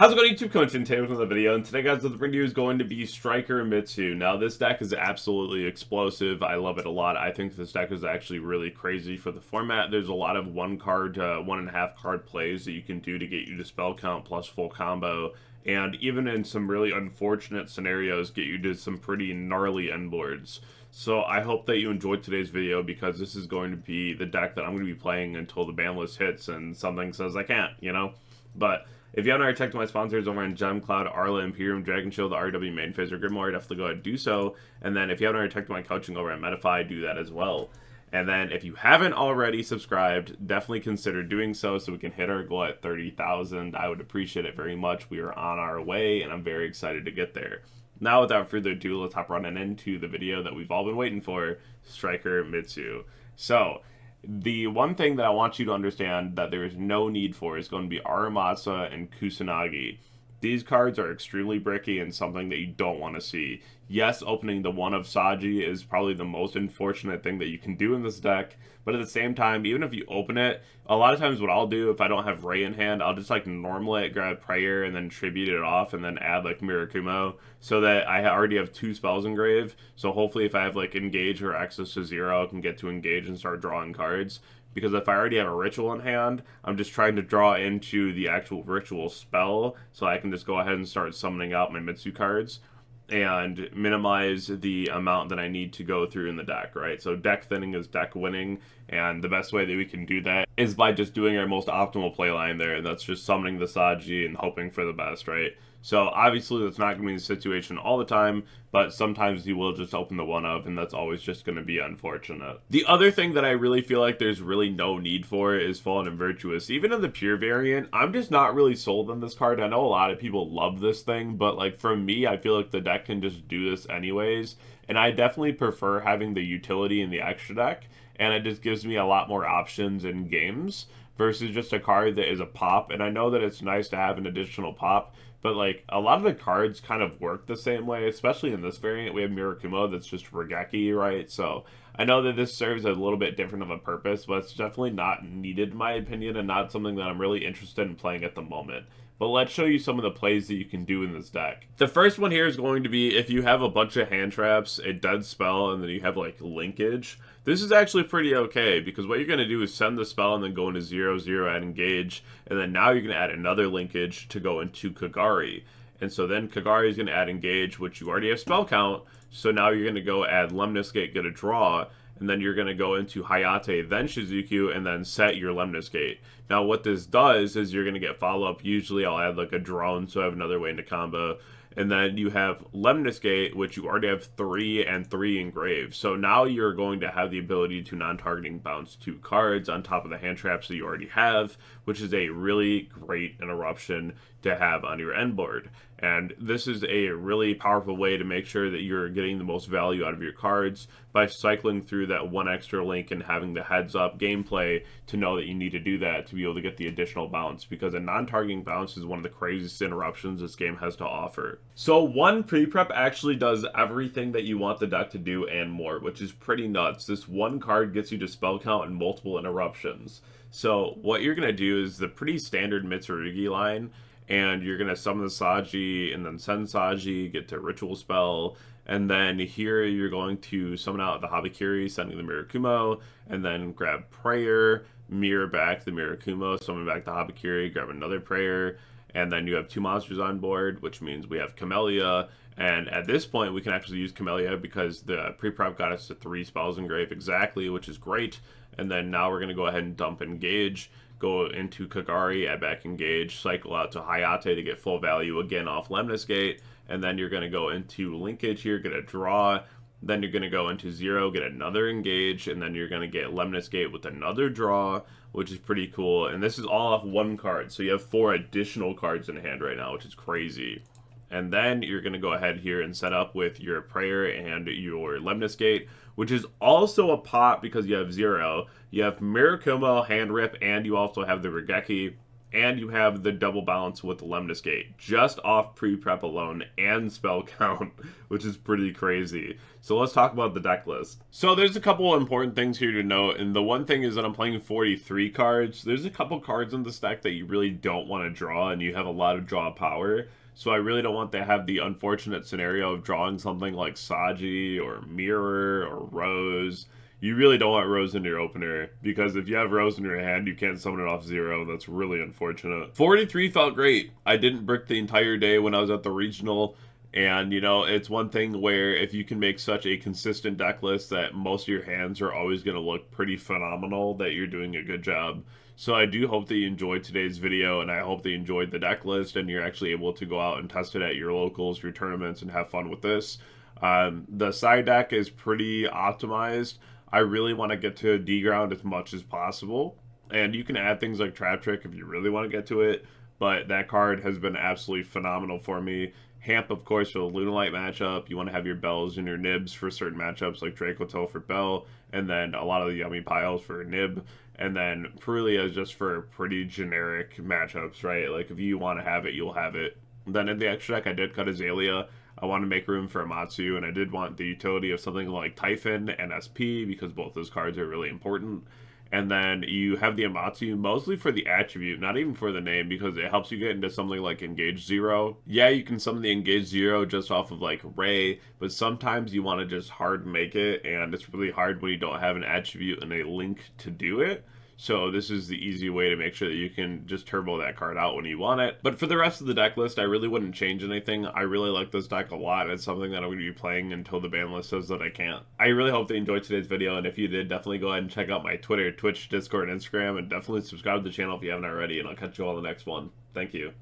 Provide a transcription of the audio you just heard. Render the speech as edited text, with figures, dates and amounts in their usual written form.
How's it going, YouTube? Coach and Taylor with the video, and today, guys, the review is going to be Striker Mitsu. Now, this deck is absolutely explosive. I love it a lot. I think this deck is actually really crazy for the format. There's a lot of one and a half card plays that you can do to get you to spell count plus full combo, and even in some really unfortunate scenarios, get you to some pretty gnarly end boards. So I hope that you enjoyed today's video, because this is going to be the deck that I'm going to be playing until the ban list hits and something says I can't, you know? But if you haven't already checked out my sponsors over on Gem, Cloud, Arla, Imperium, Dragonshield, RW, MainPhaze, or Grimoire, definitely go ahead and do so. And then if you haven't already checked out my coaching over at METAFY, do that as well. And then if you haven't already subscribed, definitely consider doing so we can hit our goal at 30,000. I would appreciate it very much. We are on our way, and I'm very excited to get there. Now, without further ado, let's hop running into the video that we've all been waiting for, Striker Mitsu. So, the one thing that I want you to understand that there is no need for is going to be Aramasa and Kusanagi. These cards are extremely bricky and something that you don't want to see. Yes, opening the one of Saji is probably the most unfortunate thing that you can do in this deck, but at the same time, even if you open it, a lot of times what I'll do if I don't have Ray in hand, I'll just like normal it, grab Prayer, and then tribute it off, and then add like Mirakumo, so that I already have 2 spells engraved. So hopefully if I have like Engage or access to 0, I can get to Engage and start drawing cards. Because if I already have a ritual in hand, I'm just trying to draw into the actual ritual spell, so I can just go ahead and start summoning out my Mitsu cards and minimize the amount that I need to go through in the deck, right? So deck thinning is deck winning, and the best way that we can do that is by just doing our most optimal playline there, and that's just summoning the Saji and hoping for the best, right? So obviously that's not going to be the situation all the time, but sometimes you will just open the one of, and that's always just going to be unfortunate. The other thing that I really feel like there's really no need for is Fallen and Virtuous. Even in the pure variant, I'm just not really sold on this card. I know a lot of people love this thing, but like for me, I feel like the deck can just do this anyways, and I definitely prefer having the utility in the extra deck, and it just gives me a lot more options in games versus just a card that is a pop. And I know that it's nice to have an additional pop, but like a lot of the cards kind of work the same way, especially in this variant. We have Mirakumo that's just Regeki, right? So I know that this serves a little bit different of a purpose, but it's definitely not needed in my opinion, and not something that I'm really interested in playing at the moment. But let's show you some of the plays that you can do in this deck. The first one here is going to be if you have a bunch of hand traps, a dead spell, and then you have like linkage. This is actually pretty okay, because what you're going to do is send the spell and then go into 0/0 at engage, and then now you're going to add another linkage to go into Kagari. And so then Kagari is going to add engage, which you already have spell count, so now you're going to go add Lemnis Gate, get a draw, and then you're going to go into Hayate, then Shizuku, and then set your Lemnis Gate. Now what this does is you're going to get follow-up. Usually I'll add like a drone, so I have another way into combo. And then you have Lemnis Gate, which you already have 3 and 3 engraved. So now you're going to have the ability to non-targeting bounce 2 cards on top of the hand traps that you already have, which is a really great interruption to have on your end board. And this is a really powerful way to make sure that you're getting the most value out of your cards by cycling through that one extra link and having the heads up gameplay to know that you need to do that to be able to get the additional bounce, because a non-targeting bounce is one of the craziest interruptions this game has to offer. So one pre-prep actually does everything that you want the deck to do and more, which is pretty nuts. This one card gets you to spell count and multiple interruptions. So what you're going to do is the pretty standard Mitsurugi line, and you're going to summon the Saji, and then send Saji, get to Ritual Spell, and then here you're going to summon out the Habakiri, sending the Mirakumo, and then grab Prayer, mirror back the Mirakumo, summon back the Habakiri, grab another Prayer, and then you have 2 monsters on board, which means we have Camellia, and at this point we can actually use Camellia because the pre-prep got us to 3 spells engraved exactly, which is great. And then now we're going to go ahead and dump Engage, go into Kagari, add back Engage, cycle out to Hayate to get full value again off Lemnis Gate, and then you're going to go into Linkage here, get a draw, then you're going to go into 0, get another Engage, and then you're going to get Lemnis Gate with another draw, which is pretty cool. And this is all off 1 card, so you have 4 additional cards in hand right now, which is crazy. And then you're going to go ahead here and set up with your Prayer and your Lemnis Gate, which is also a pop because you have 0. You have Mirakumo, Hand Rip, and you also have the Regeki. and you have the double balance with the Lemnis Gate, just off pre-prep alone and spell count, which is pretty crazy. So let's talk about the deck list. So there's a couple important things here to note, and the one thing is that I'm playing 43 cards. There's a couple cards in this deck that you really don't want to draw, and you have a lot of draw power. So I really don't want to have the unfortunate scenario of drawing something like Saji or Mirror or Rose. You really don't want Rose in your opener, because if you have Rose in your hand, you can't summon it off 0. That's really unfortunate. 43 felt great. I didn't brick the entire day when I was at the regional, and, you know, it's one thing where if you can make such a consistent deck list that most of your hands are always going to look pretty phenomenal, that you're doing a good job. So I do hope that you enjoyed today's video, and I hope that you enjoyed the deck list, and you're actually able to go out and test it at your locals, your tournaments, and have fun with this. The side deck is pretty optimized. I really want to get to D-Ground as much as possible, and you can add things like Trap Trick if you really want to get to it, but that card has been absolutely phenomenal for me. Hamp, of course, for the Lunalight matchup. You want to have your Bells and your Nibs for certain matchups, like Dracotel for Bell, and then a lot of the Yummy Piles for Nib, and then Perulia is just for pretty generic matchups, right? Like, if you want to have it, you'll have it. Then in the extra deck, I did cut Azalea. I want to make room for Amatsu, and I did want the utility of something like Typhon and SP, because both those cards are really important. And then you have the Amatsu mostly for the attribute, not even for the name, because it helps you get into something like Engage 0. Yeah, you can summon the Engage 0 just off of like Ray, but sometimes you want to just hard make it, and it's really hard when you don't have an attribute and a link to do it. So this is the easy way to make sure that you can just turbo that card out when you want it. But for the rest of the deck list, I really wouldn't change anything. I really like this deck a lot. It's something that I'm going to be playing until the ban list says that I can't. I really hope they enjoyed today's video, and if you did, definitely go ahead and check out my Twitter, Twitch, Discord, and Instagram, and definitely subscribe to the channel if you haven't already, and I'll catch you all in the next one. Thank you.